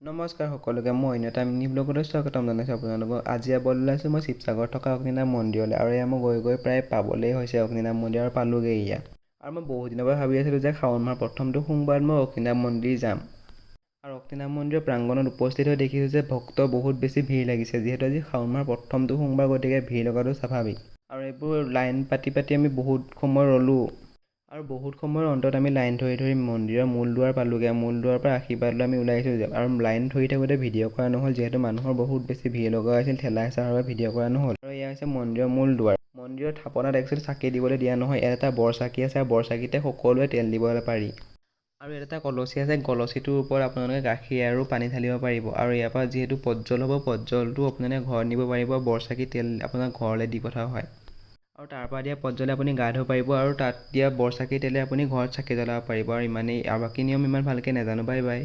নমস্কাৰ সকলোকে মই অন্য এটা মিনি ব্লগলৈ স্বাগতম জনাইছোঁ আপোনালোকক। আজি যাব ওলাইছোঁ মই শিৱসাগৰত থকা অগ্নিনাভ মন্দিৰলৈ, আৰু এয়া মই গৈ প্ৰায় পাবলেই হৈছে অগ্নিনাভ মন্দিৰ, আৰু পালোগৈ এয়া। আৰু মই বহুত দিনৰ পৰা ভাবি আছিলোঁ যে শাওণ মাহৰ প্ৰথমটো সোমবাৰত মই অগ্নিনাভ মন্দিৰ যাম। আৰু অগ্নিনাভ মন্দিৰৰ প্ৰাংগণত উপস্থিত হৈ দেখিছোঁ যে ভক্ত বহুত বেছি ভিৰ লাগিছে, যিহেতু আজি শাওণ মাহৰ প্ৰথমটো সোমবাৰ, গতিকে ভিৰ লগাটো স্বাভাৱিক। আৰু এইবোৰ লাইন পাতি আমি বহুত সময় ৰ'লোঁ, আৰু বহুত সময়ৰ অন্তত আমি লাইন ধৰি মন্দিৰৰ মূল দুৱাৰ পালোঁগৈ। মূল দুৱাৰৰ পৰা আশীৰ্বাদ লৈ আমি ওলাই আহিছোঁ, আৰু লাইন ধৰি থাকোঁতে ভিডিঅ' কৰা নহ'ল, যিহেতু মানুহৰ বহুত বেছি ভিৰ লগা হৈছিল, ঠেলা হেঁচাৰ বাবে ভিডিঅ' কৰা নহ'ল। আৰু এয়া হৈছে মন্দিৰৰ মূল দুৱাৰ। মন্দিৰৰ থাপনাত একচুৱেলি চাকি দিবলৈ দিয়া নহয়, ইয়াত এটা বৰচাকি আছে, আৰু বৰচাকিতে সকলোৱে তেল দিবলৈ পাৰি। আৰু ইয়াত এটা কলচী আছে, কলচীটোৰ ওপৰত আপোনালোকে গাখীৰ আৰু পানী ঢালিব পাৰিব, আৰু ইয়াৰ পৰা যিহেতু পজ্জল হ'ব, পজ্জলটো আপোনালোকে ঘৰত নিব পাৰিব, বৰচাকি তেল আপোনাৰ ঘৰলৈ দি পঠোৱা হয়। আৰু তাৰ পৰা দিয়া পজ্জলে আপুনি গা ধুব পাৰিব, আৰু তাত দিয়া বৰচাকি তেলে আপুনি ঘৰত চাকি জ্বলাব পাৰিব, আৰু ইমানেই। আৰু বাকী নিয়ম ইমান ভালকৈ নাজানো। Bye bye.